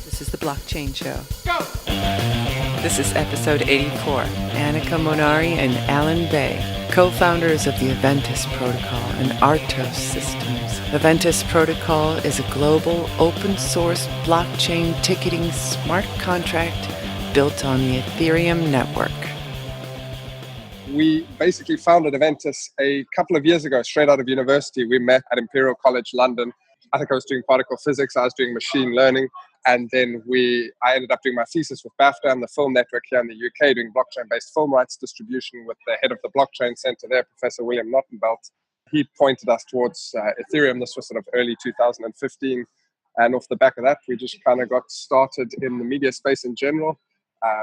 This is the Blockchain Show. Go! This is episode 84. Annika, Monari, and Alan Bay, co-founders of the Aventus Protocol and Artos Systems. Aventus Protocol is a global, open-source blockchain ticketing smart contract built on the Ethereum network. We basically founded Aventus a couple of years ago, straight out of university. We met at Imperial College London. I think I was doing particle physics, I was doing machine learning. And then I ended up doing my thesis with BAFTA and the Film Network here in the UK, doing blockchain-based film rights distribution with the head of the Blockchain Center there, Professor William Nottenbelt. He pointed us towards Ethereum. This was sort of early 2015. And off the back of that, we just kind of got started in the media space in general,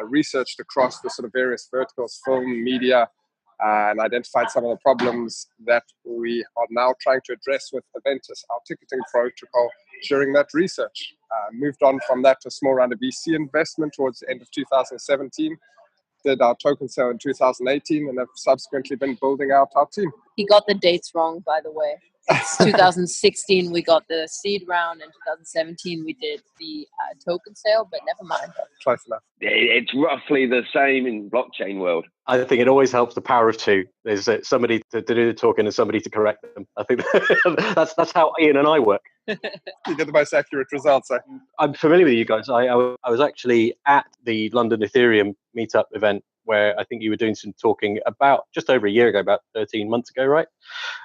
researched across the sort of various verticals, film, media, and identified some of the problems that we are now trying to address with Aventus, our ticketing protocol, during that research. Moved on from that to a small round of VC investment towards the end of 2017, did our token sale in 2018, and have subsequently been building out our team. He got the dates wrong, by the way. It's 2016 we got the seed round, and 2017 we did the token sale, but never mind. Close enough. It's roughly the same in blockchain world. I think it always helps the power of two. There's somebody to do the talking and somebody to correct them. I think that's how Ian and I work. You get the most accurate results. I'm familiar with you guys. I was actually at the London Ethereum meetup event where I think you were doing some talking about just over a year ago, about 13 months ago, right?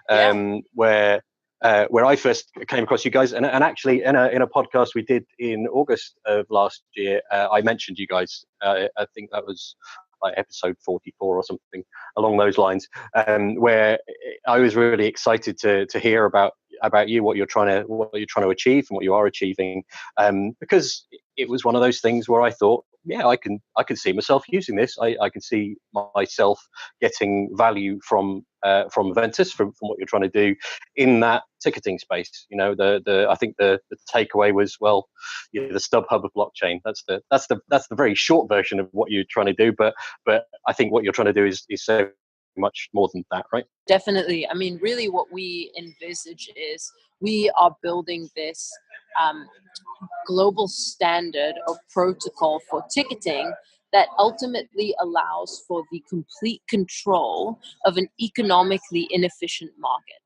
Yeah. Where I first came across you guys, and actually in a podcast we did in August of last year, I mentioned you guys. I think that was like episode 44 or something along those lines, where I was really excited to hear about you, what you're trying to achieve and what you are achieving, because it was one of those things where I thought, yeah, I can see myself using this. I can see myself getting value from Aventus, from what you're trying to do in that ticketing space. You know, I think the takeaway was, well, the StubHub of blockchain. That's the very short version of what you're trying to do. But I think what you're trying to do is so much more than that, right? Definitely. I mean, really what we envisage is we are building this global standard or protocol for ticketing that ultimately allows for the complete control of an economically inefficient market.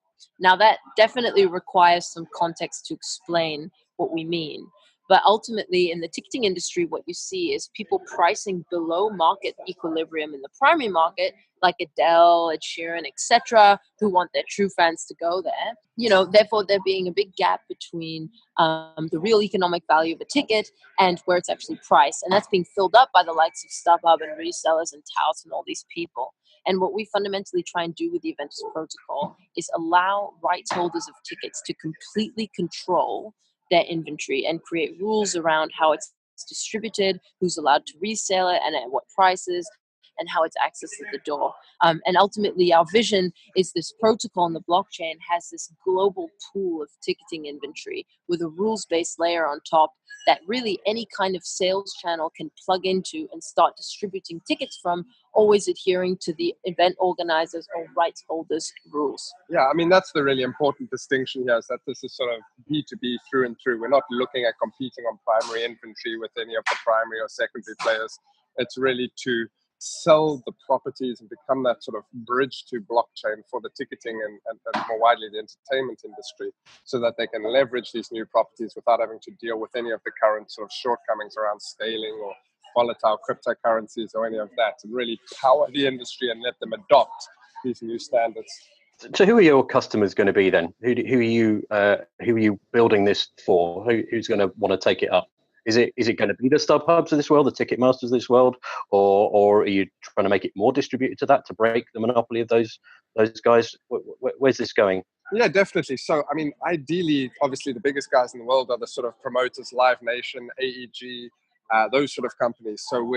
Now, that definitely requires some context to explain what we mean. But ultimately, in the ticketing industry, what you see is people pricing below market equilibrium in the primary market, like Adele, Ed Sheeran, etc., who want their true fans to go there. You know, therefore, there being a big gap between the real economic value of a ticket and where it's actually priced. And that's being filled up by the likes of StubHub and resellers and touts and all these people. And what we fundamentally try and do with the Aventus Protocol is allow rights holders of tickets to completely control their inventory and create rules around how it's distributed, who's allowed to resell it, and at what prices, and how it's accessed at the door. And ultimately, our vision is this protocol on the blockchain has this global pool of ticketing inventory with a rules-based layer on top that really any kind of sales channel can plug into and start distributing tickets from, always adhering to the event organizers or rights holders' rules. Yeah, I mean, that's the really important distinction here, is that this is sort of B2B through and through. We're not looking at competing on primary inventory with any of the primary or secondary players. It's really to sell the properties and become that sort of bridge to blockchain for the ticketing and more widely the entertainment industry, so that they can leverage these new properties without having to deal with any of the current sort of shortcomings around scaling or volatile cryptocurrencies or any of that, and really power the industry and let them adopt these new standards. So who are your customers going to be then? Who are you building this for? Who's going to want to take it up? Is it going to be the StubHubs of this world, the Ticketmasters of this world, or are you trying to make it more distributed to that, to break the monopoly of those guys? Where's this going? Yeah, definitely. So, I mean, ideally, obviously, the biggest guys in the world are the sort of promoters, Live Nation, AEG, those sort of companies. So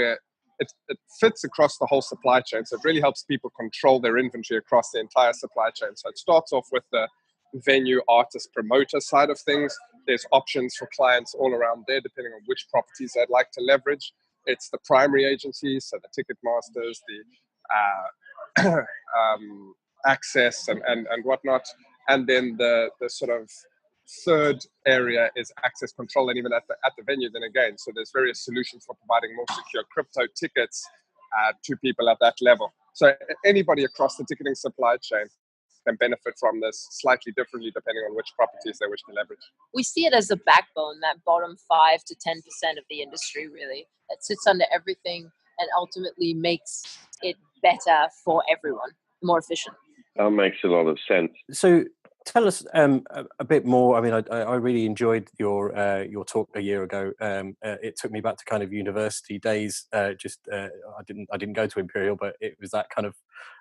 it fits across the whole supply chain. So it really helps people control their inventory across the entire supply chain. So it starts off with the venue, artist, promoter side of things. There's options for clients all around there, depending on which properties they'd like to leverage. It's the primary agencies, so the Ticketmasters, the Access and whatnot. And then the sort of third area is access control, and even at the venue then again. So there's various solutions for providing more secure crypto tickets to people at that level. So anybody across the ticketing supply chain can benefit from this slightly differently depending on which properties they wish to leverage. We see it as a backbone, that bottom 5 to 10% of the industry, really, that sits under everything and ultimately makes it better for everyone, more efficient. That makes a lot of sense. So tell us a bit more. I mean, I really enjoyed your talk a year ago. It took me back to kind of university days. I didn't go to Imperial, but it was that kind of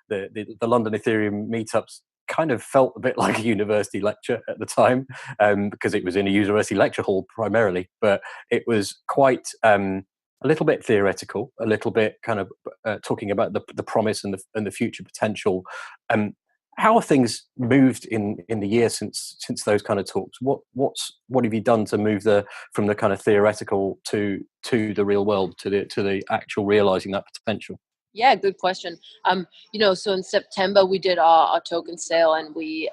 the London Ethereum meetups kind of felt a bit like a university lecture at the time, because it was in a university lecture hall primarily, but it was quite a little bit theoretical, a little bit kind of talking about the promise and the future potential. How have things moved in the year since those kind of talks? What have you done to move from the kind of theoretical to the real world, to the actual realizing that potential? Yeah, good question. So in September we did our token sale, and we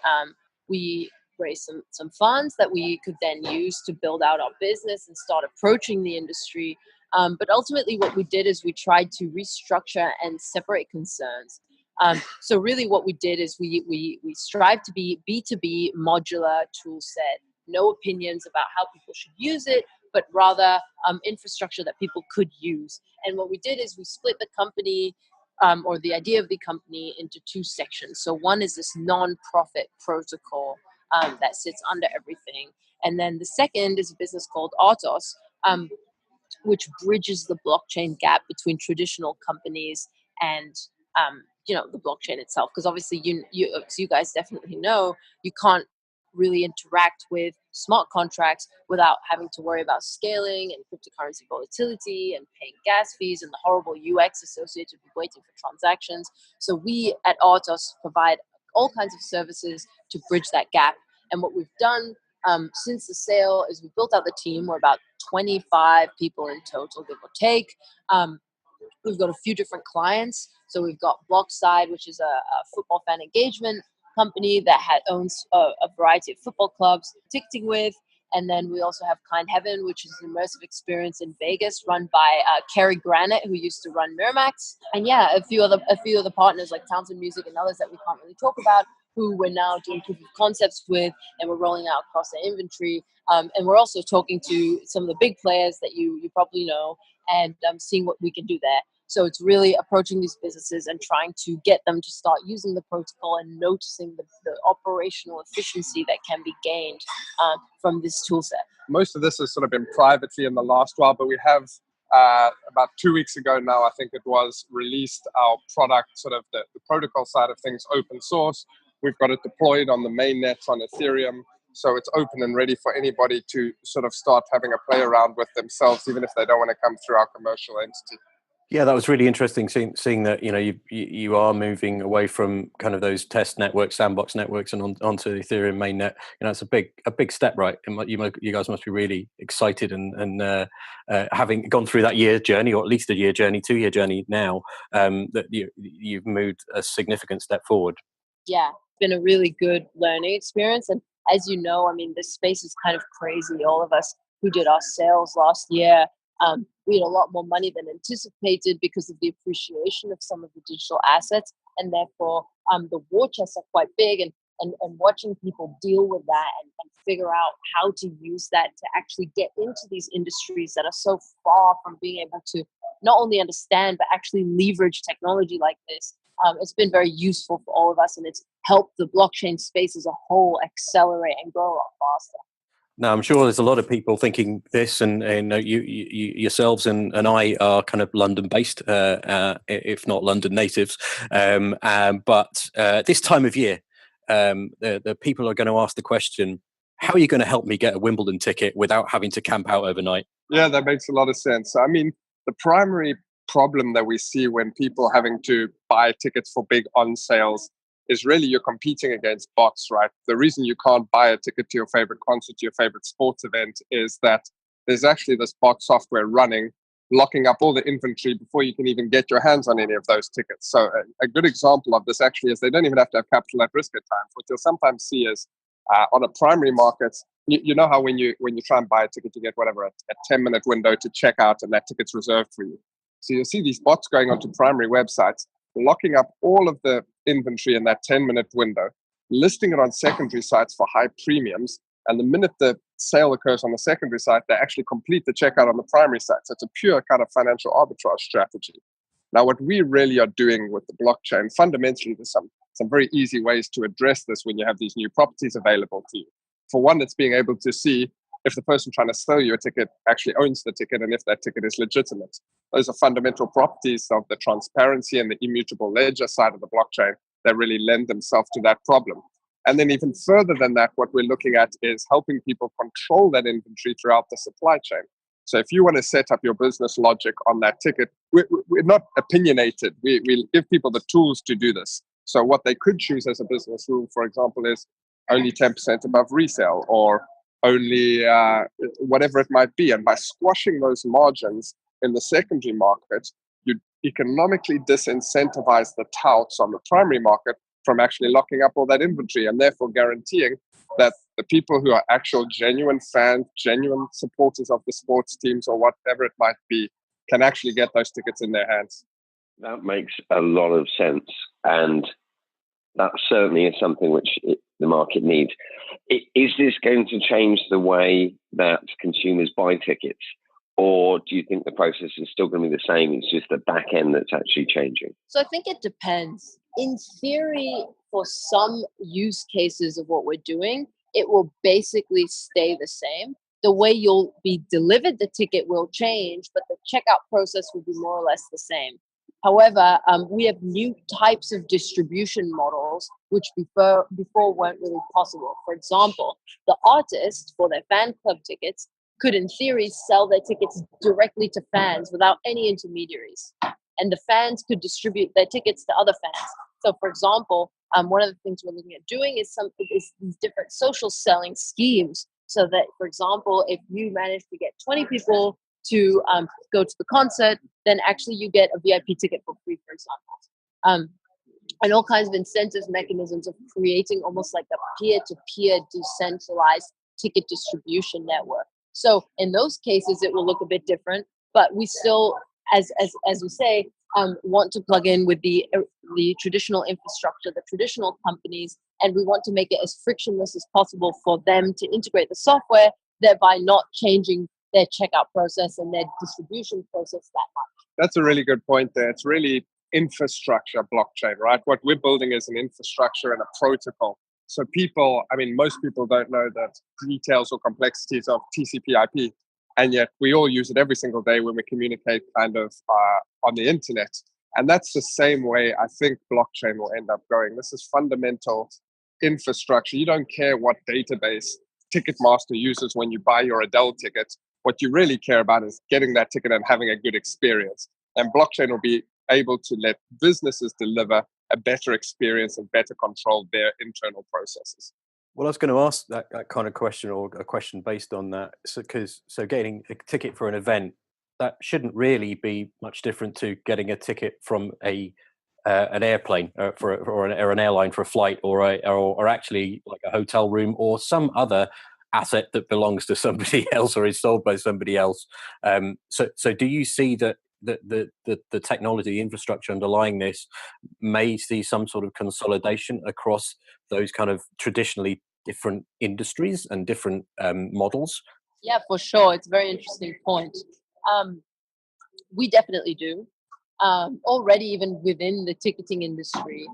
raised some funds that we could then use to build out our business and start approaching the industry. But ultimately what we did is we tried to restructure and separate concerns. So really what we did is we strive to be B2B modular tool set, no opinions about how people should use it, but rather infrastructure that people could use. And what we did is we split the company, or the idea of the company, into two sections. So one is this non-profit protocol that sits under everything. And then the second is a business called Artos, which bridges the blockchain gap between traditional companies and the blockchain itself. Because obviously you guys definitely know, you can't really interact with smart contracts without having to worry about scaling and cryptocurrency volatility and paying gas fees and the horrible UX associated with waiting for transactions. So we at Artos provide all kinds of services to bridge that gap. And what we've done since the sale is we built out the team. We're about 25 people in total, give or take. We've got a few different clients. So we've got Blockside, which is a football fan engagement company that owns a variety of football clubs, ticketing with. And then we also have Kind Heaven, which is an immersive experience in Vegas run by Kerry Granite, who used to run Miramax. And yeah, a few other partners like Touting Music and others that we can't really talk about, who we're now doing proof of concepts with, and we're rolling out across the inventory. And we're also talking to some of the big players that you probably know, and seeing what we can do there. So it's really approaching these businesses and trying to get them to start using the protocol and noticing the operational efficiency that can be gained from this tool set. Most of this has sort of been privately in the last while, but we have about 2 weeks ago now, I think it was, released our product, sort of the protocol side of things, open source. We've got it deployed on the mainnet on Ethereum. So it's open and ready for anybody to sort of start having a play around with themselves, even if they don't want to come through our commercial entity. Yeah, that was really interesting seeing that, you are moving away from kind of those test networks, sandbox networks, and onto the Ethereum mainnet. It's a big step, right? And you guys must be really excited and having gone through that year journey, or at least 2-year journey now, that you've moved a significant step forward. Yeah, it's been a really good learning experience. And as you know, I mean, this space is kind of crazy. All of us who did our sales last year, we had a lot more money than anticipated because of the appreciation of some of the digital assets. And therefore, the war chests are quite big. And watching people deal with that and figure out how to use that to actually get into these industries that are so far from being able to not only understand, but actually leverage technology like this. It's been very useful for all of us, and it's helped the blockchain space as a whole accelerate and grow a lot faster. Now, I'm sure there's a lot of people thinking this, and you yourselves and I are kind of London-based, if not London natives. But this time of year, the people are going to ask the question, how are you going to help me get a Wimbledon ticket without having to camp out overnight? Yeah, that makes a lot of sense. I mean, the primary problem that we see when people having to buy tickets for big on sales is really you're competing against bots, right? The reason you can't buy a ticket to your favorite concert, to your favorite sports event, is that there's actually this bot software running, locking up all the inventory before you can even get your hands on any of those tickets. So a good example of this actually is they don't even have to have capital at risk at times. What you'll sometimes see is On a primary market, you know how when you try and buy a ticket, you get whatever a 10-minute window to check out, and that ticket's reserved for you. So you'll see these bots going onto primary websites, locking up all of the inventory in that 10-minute window, listing it on secondary sites for high premiums. And the minute the sale occurs on the secondary site, they actually complete the checkout on the primary site. So it's a pure kind of financial arbitrage strategy. Now, what we really are doing with the blockchain, fundamentally, there's some very easy ways to address this when you have these new properties available to you. For one, it's being able to see if the person trying to sell you a ticket actually owns the ticket and if that ticket is legitimate. Those are fundamental properties of the transparency and the immutable ledger side of the blockchain that really lend themselves to that problem. And then even further than that, what we're looking at is helping people control that inventory throughout the supply chain. So if you want to set up your business logic on that ticket, we're not opinionated. We give people the tools to do this. So what they could choose as a business rule, for example, is only 10% above resale, or only whatever it might be. And by squashing those margins in the secondary market, you economically disincentivize the touts on the primary market from actually locking up all that inventory, and therefore guaranteeing that the people who are actual genuine fans, genuine supporters of the sports teams or whatever it might be, can actually get those tickets in their hands. That makes a lot of sense. And that certainly is something which the market needs. Is this going to change the way that consumers buy tickets? Or do you think the process is still going to be the same? It's just the back end that's actually changing. So I think it depends. In theory, for some use cases of what we're doing, it will basically stay the same. The way you'll be delivered the ticket will change, but the checkout process will be more or less the same. However, we have new types of distribution models which before weren't really possible. For example, the artist for their fan club tickets could in theory sell their tickets directly to fans without any intermediaries. And the fans could distribute their tickets to other fans. So for example, one of the things we're looking at doing is these different social selling schemes. So that, for example, if you manage to get 20 people to go to the concert, then actually you get a VIP ticket for free, for example. And all kinds of incentive mechanisms of creating almost like a peer-to-peer decentralized ticket distribution network. So in those cases, it will look a bit different, but we still, as we say, want to plug in with the traditional infrastructure, the traditional companies, and we want to make it as frictionless as possible for them to integrate the software, thereby not changing their checkout process and their distribution process that much. That's a really good point there. It's really infrastructure blockchain, right? What we're building is an infrastructure and a protocol. So most people don't know the details or complexities of TCP/IP, and yet we all use it every single day when we communicate kind of on the internet. And that's the same way I think blockchain will end up going. This is fundamental infrastructure. You don't care what database Ticketmaster uses when you buy your Adele ticket. What you really care about is getting that ticket and having a good experience. And blockchain will be able to let businesses deliver a better experience and better control their internal processes. Well, I was going to ask that kind of question, or a question based on that. So getting a ticket for an event, that shouldn't really be much different to getting a ticket from an airplane or an airline for a flight, or actually like a hotel room or some other asset that belongs to somebody else or is sold by somebody else. So do you see that the technology, the infrastructure underlying this may see some sort of consolidation across those kind of traditionally different industries and different models? Yeah, for sure. It's a very interesting point. We definitely do. Already, even within the ticketing industry,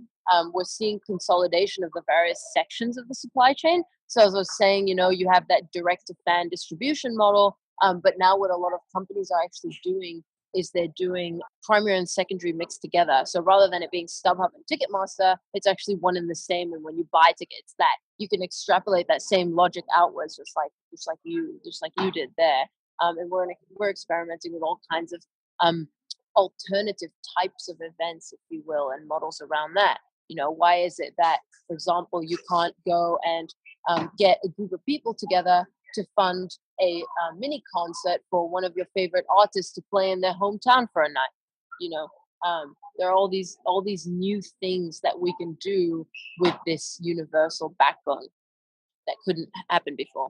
we're seeing consolidation of the various sections of the supply chain. So as I was saying, you have that direct-to-fan distribution model, but now what a lot of companies are actually doing is they're doing primary and secondary mixed together. So rather than it being StubHub and Ticketmaster, it's actually one and the same. And when you buy tickets, that you can extrapolate that same logic outwards, just like you did there. And we're experimenting with all kinds of alternative types of events, if you will, and models around that. Why is it that, for example, you can't go and get a group of people together to fund a mini concert for one of your favorite artists to play in their hometown for a night? There are all these new things that we can do with this universal backbone. that couldn't happen before.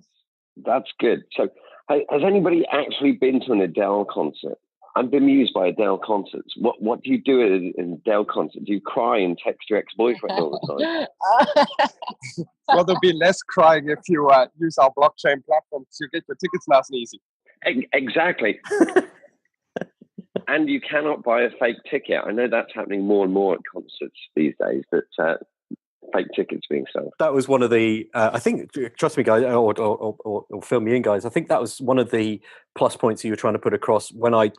That's good. So has anybody actually been to an Adele concert? I'm bemused by Adele concerts. What do you do at an Adele concert? Do you cry and text your ex-boyfriend all the time? Well, there'll be less crying if you use our blockchain platform to get your tickets nice and easy. Exactly. And you cannot buy a fake ticket. I know that's happening more and more at concerts these days, that fake tickets being sold. That was one of the, I think, trust me, guys, or fill me in, guys. I think that was one of the plus points you were trying to put across when I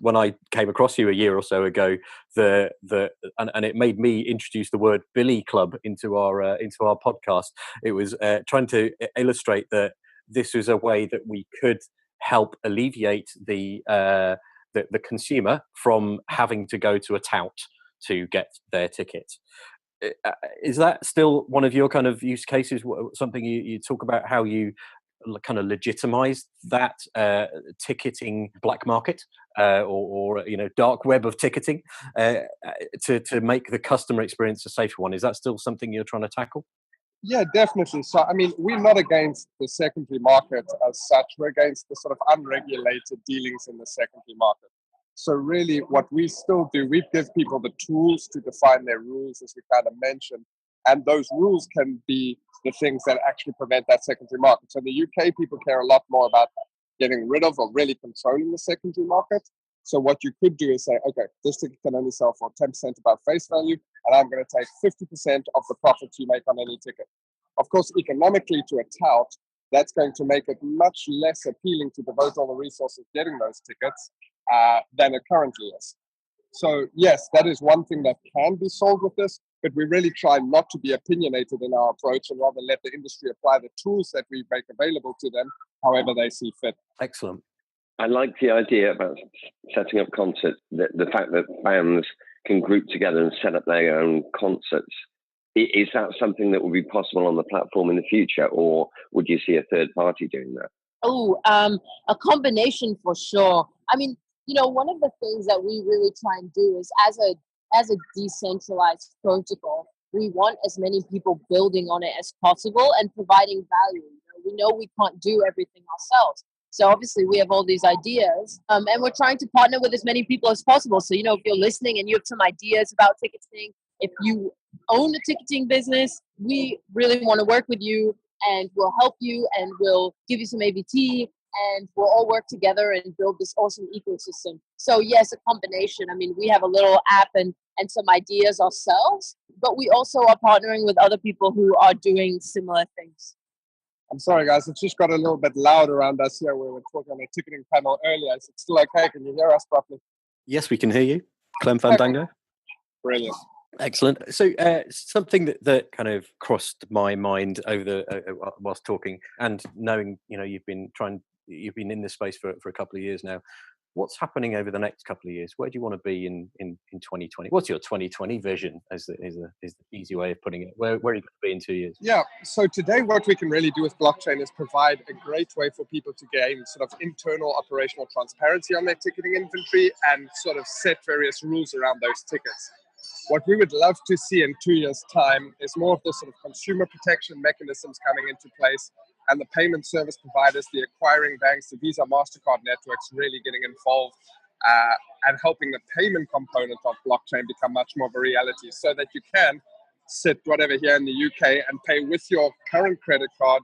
came across you a year or so ago. And it made me introduce the word Billy Club into our podcast. It was trying to illustrate that this was a way that we could help alleviate the consumer from having to go to a tout to get their ticket. Is that still one of your kind of use cases? Something you talk about how you kind of legitimize that ticketing black market or dark web of ticketing to make the customer experience a safer one? Is that still something you're trying to tackle? Yeah, definitely. So, I mean, we're not against the secondary market as such. We're against the sort of unregulated dealings in the secondary market. So really what we still do, we give people the tools to define their rules, as we kind of mentioned. And those rules can be the things that actually prevent that secondary market. So in the UK, people care a lot more about getting rid of or really controlling the secondary market. So what you could do is say, okay, this ticket can only sell for 10% above face value, and I'm going to take 50% of the profits you make on any ticket. Of course, economically to a tout, that's going to make it much less appealing to devote all the resources getting those tickets than it currently is. So yes, that is one thing that can be solved with this, but we really try not to be opinionated in our approach and rather let the industry apply the tools that we make available to them however they see fit. Excellent. I like the idea about setting up concerts, the fact that fans can group together and set up their own concerts. Is that something that will be possible on the platform in the future, or would you see a third party doing that? Oh, a combination for sure. I mean, one of the things that we really try and do is as a decentralized protocol, we want as many people building on it as possible and providing value. We know we can't do everything ourselves. So obviously we have all these ideas and we're trying to partner with as many people as possible. So, if you're listening and you have some ideas about ticketing, if you own a ticketing business, we really want to work with you and we'll help you and we'll give you some ABT and we'll all work together and build this awesome ecosystem. So yes, a combination. I mean, we have a little app and some ideas ourselves, but we also are partnering with other people who are doing similar things. I'm sorry, guys. It just got a little bit loud around us here. We were talking on a ticketing panel earlier. Is it still okay? Can you hear us properly? Yes, we can hear you. Clem Fandango. Okay. Brilliant. Excellent. So something that kind of crossed my mind over whilst talking and knowing, you've been in this space for a couple of years now. What's happening over the next couple of years? Where do you want to be in 2020? What's your 2020 vision? Is the easy way of putting it? Where are you going to be in 2 years? Yeah. So today, what we can really do with blockchain is provide a great way for people to gain sort of internal operational transparency on their ticketing inventory and sort of set various rules around those tickets. What we would love to see in 2 years' time is more of the sort of consumer protection mechanisms coming into place and the payment service providers, the acquiring banks, the Visa, MasterCard networks really getting involved and helping the payment component of blockchain become much more of a reality so that you can sit whatever here in the UK and pay with your current credit card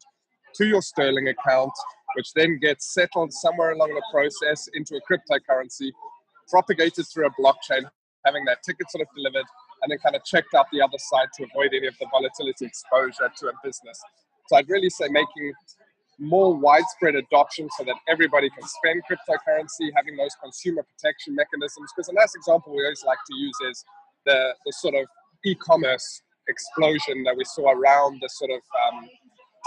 to your Sterling account, which then gets settled somewhere along the process into a cryptocurrency, propagated through a blockchain, having that ticket sort of delivered, and then kind of checked out the other side to avoid any of the volatility exposure to a business. So I'd really say making more widespread adoption so that everybody can spend cryptocurrency, having those consumer protection mechanisms. Because a nice example we always like to use is the sort of e-commerce explosion that we saw around the sort of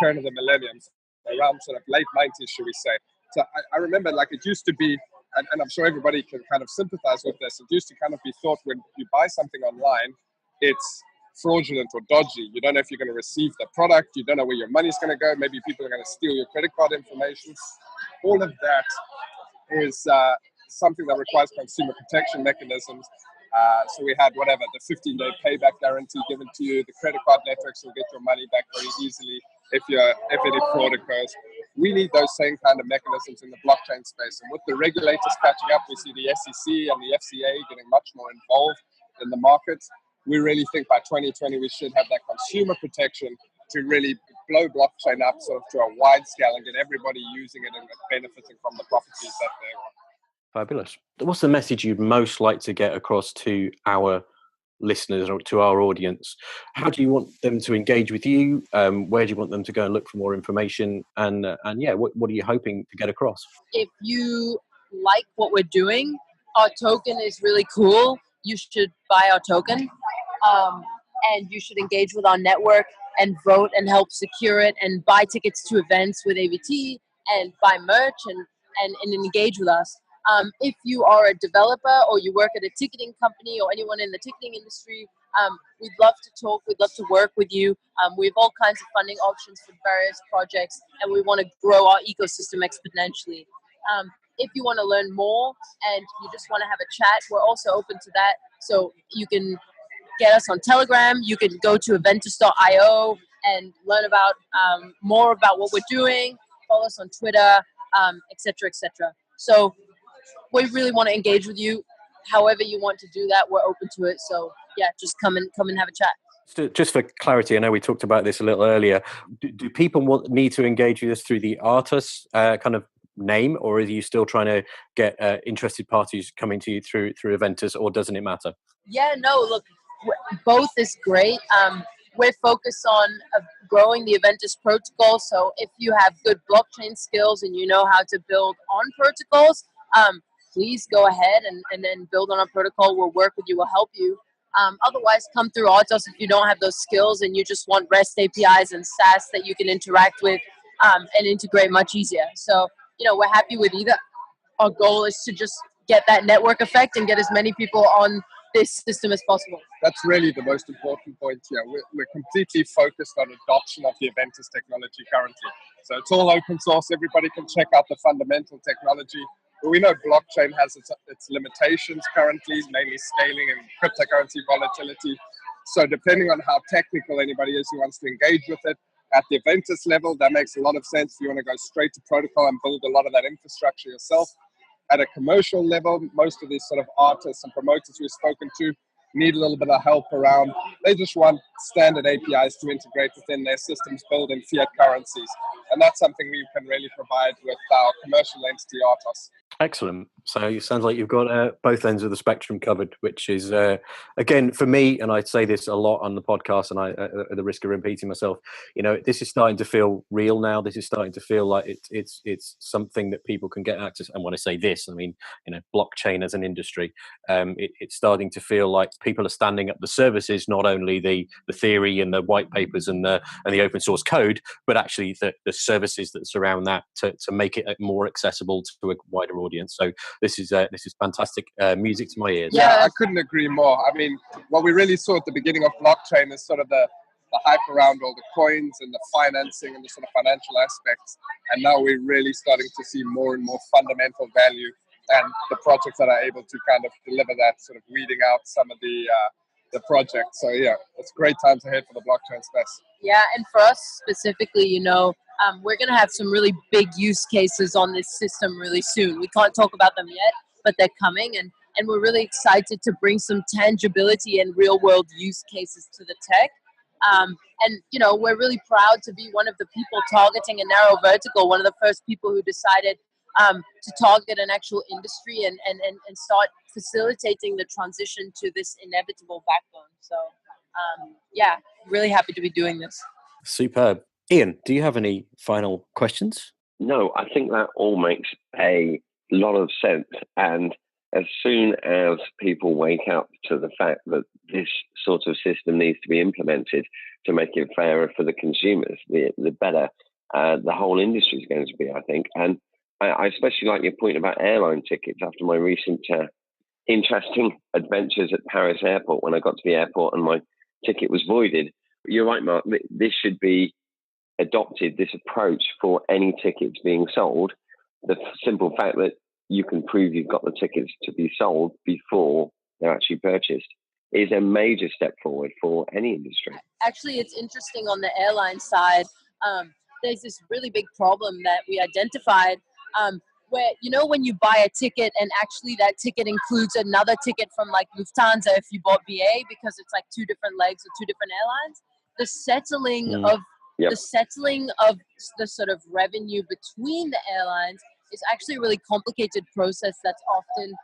turn of the millennium, around sort of late 90s, should we say. So I remember it used to be, and I'm sure everybody can kind of sympathize with this, it used to kind of be thought when you buy something online, it's fraudulent or dodgy. You don't know if you're going to receive the product. You don't know where your money's going to go. Maybe people are going to steal your credit card information. All of that is something that requires consumer protection mechanisms. So we had the 15-day payback guarantee given to you. The credit card networks will get your money back very easily. if any fraud occurs. We need those same kind of mechanisms in the blockchain space. And with the regulators catching up, we see the SEC and the FCA getting much more involved in the markets. We really think by 2020 we should have that consumer protection to really blow blockchain up sort of to a wide scale and get everybody using it and benefiting from the properties that they want. Fabulous. What's the message you'd most like to get across to our listeners or to our audience? How do you want them to engage with you? Where do you want them to go and look for more information? And what are you hoping to get across? If you like what we're doing, our token is really cool. You should buy our token, and you should engage with our network and vote and help secure it and buy tickets to events with AVT and buy merch and engage with us. If you are a developer or you work at a ticketing company or anyone in the ticketing industry, we'd love to talk. We'd love to work with you. We have all kinds of funding options for various projects, and we want to grow our ecosystem exponentially. If you want to learn more and you just want to have a chat, we're also open to that. So you can get us on Telegram. You can go to Aventus.io and learn about more about what we're doing. Follow us on Twitter, etc., etc. So we really want to engage with you. However you want to do that, we're open to it. So yeah, just come and have a chat. Just for clarity, I know we talked about this a little earlier. Do people need to engage with us through the Artos kind of name, or are you still trying to get interested parties coming to you through Aventus, or doesn't it matter? Yeah, no, look, both is great. We're focused on growing the Aventus Protocol. So if you have good blockchain skills and you know how to build on protocols, please go ahead and then build on our protocol. We'll work with you. We'll help you. Otherwise, come through Artos if you don't have those skills and you just want REST APIs and SaaS that you can interact with and integrate much easier. So, we're happy with either. Our goal is to just get that network effect and get as many people on this system as possible. That's really the most important point here. We're completely focused on adoption of the Aventus technology currently. So it's all open source. Everybody can check out the fundamental technology. But we know blockchain has its limitations currently, mainly scaling and cryptocurrency volatility. So depending on how technical anybody is who wants to engage with it, at the Aventus level, that makes a lot of sense. If you want to go straight to protocol and build a lot of that infrastructure yourself. At a commercial level, most of these sort of artists and promoters we've spoken to need a little bit of help around. They just want standard APIs to integrate within their systems built in fiat currencies. And that's something we can really provide with our commercial entity, Artos. Excellent. So it sounds like you've got both ends of the spectrum covered, which is, again, for me, and I say this a lot on the podcast, and I, at the risk of repeating myself, this is starting to feel real now. This is starting to feel like it's something that people can get access. And when I say this, I mean, blockchain as an industry, it's starting to feel like people are standing up the services, not only the theory and the white papers and the open source code, but actually the services that surround that to make it more accessible to a wider audience. So this is fantastic music to my ears. Yeah, I couldn't agree more. I mean, what we really saw at the beginning of blockchain is sort of the hype around all the coins and the financing and the sort of financial aspects. And now we're really starting to see more and more fundamental value and the projects that are able to kind of deliver that, sort of weeding out some of the projects. So yeah, it's great times ahead for the blockchain space. Yeah, and for us specifically, we're going to have some really big use cases on this system really soon. We can't talk about them yet, but they're coming, and we're really excited to bring some tangibility and real-world use cases to the tech. We're really proud to be one of the people targeting a narrow vertical, one of the first people who decided to target an actual industry and start facilitating the transition to this inevitable backbone. So, really happy to be doing this. Superb. Ian, do you have any final questions? No, I think that all makes a lot of sense. And as soon as people wake up to the fact that this sort of system needs to be implemented to make it fairer for the consumers, the better the whole industry is going to be, I think. And I especially like your point about airline tickets after my recent interesting adventures at Paris airport when I got to the airport and my ticket was voided. You're right, Mark. This should be adopted, this approach, for any tickets being sold. The simple fact that you can prove you've got the tickets to be sold before they're actually purchased is a major step forward for any industry. Actually, it's interesting on the airline side. there's this really big problem that we identified, where, when you buy a ticket and actually that ticket includes another ticket from like Lufthansa if you bought BA, because it's like two different legs or two different airlines, the settling of the sort of revenue between the airlines is actually a really complicated process that's often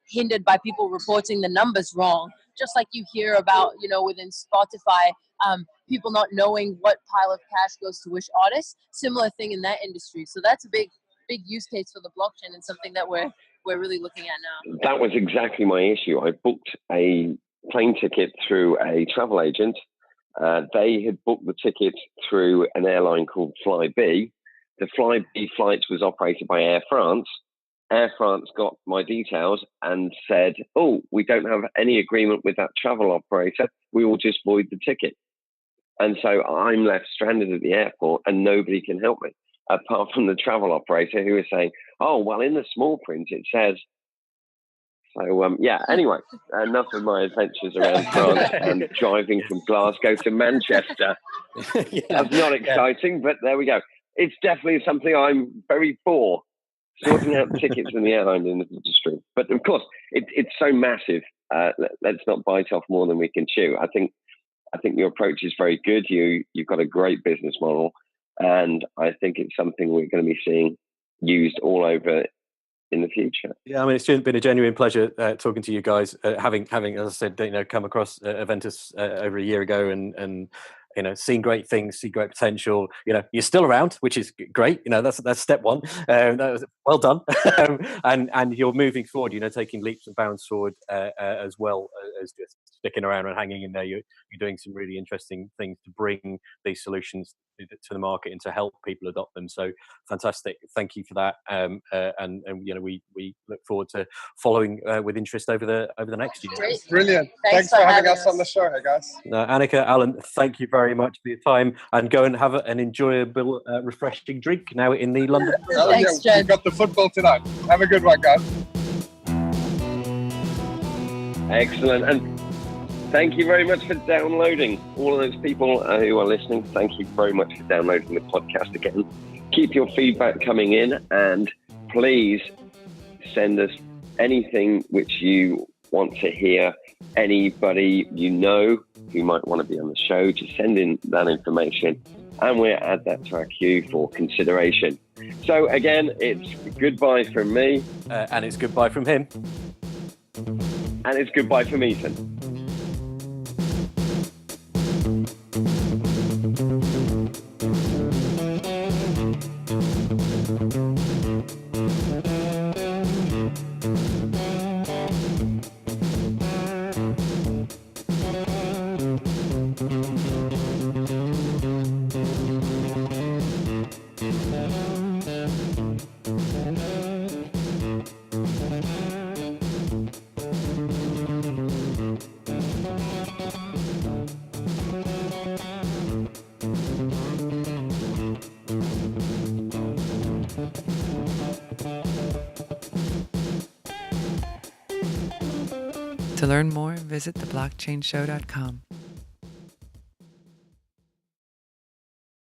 hindered by people reporting the numbers wrong. Just like you hear about, within Spotify, people not knowing what pile of cash goes to which artist. Similar thing in that industry. So that's a big use case for the blockchain, and something that we're really looking at now. That was exactly my issue. I booked a plane ticket through a travel agent. They had booked the ticket through an airline called Flybe. The Flybe flight was operated by Air France. Air France got my details and said, "Oh, we don't have any agreement with that travel operator. We will just void the ticket." And so I'm left stranded at the airport and nobody can help me, apart from the travel operator who is saying, "Oh, well, in the small print, it says." So, anyway, enough of my adventures around France and driving from Glasgow to Manchester. That's not exciting, but there we go. It's definitely something I'm very for, sorting out tickets in the airline industry. But of course, it's so massive. Let's not bite off more than we can chew. I think your approach is very good. You've got a great business model, and I think it's something we're going to be seeing used all over in the future. Yeah, I mean, it's been a genuine pleasure talking to you guys. Having, as I said, come across Aventus over a year ago, and seen great things, see great potential. You're still around, which is great. That's step one. That was well done. and you're moving forward. Taking leaps and bounds forward as well as just sticking around and hanging in there. You're doing some really interesting things to bring these solutions to the market and to help people adopt them. So fantastic. Thank you for that. And we look forward to following with interest over the next year. Great. Brilliant. Thanks for having us on the show, hey guys. Annika, Alan, thank you very much for your time, and go and have an enjoyable, refreshing drink now in the London. Thanks, Jen. We've got the football tonight. Have a good one, guys. Excellent. And thank you very much for downloading. All of those people who are listening, thank you very much for downloading the podcast again. Keep your feedback coming in, and please send us anything which you want to hear. Anybody who might want to be on the show, just send in that information and we'll add that to our queue for consideration. So again, it's goodbye from me. And it's goodbye from him. And it's goodbye from Ethan. To learn more, visit theblockchainshow.com.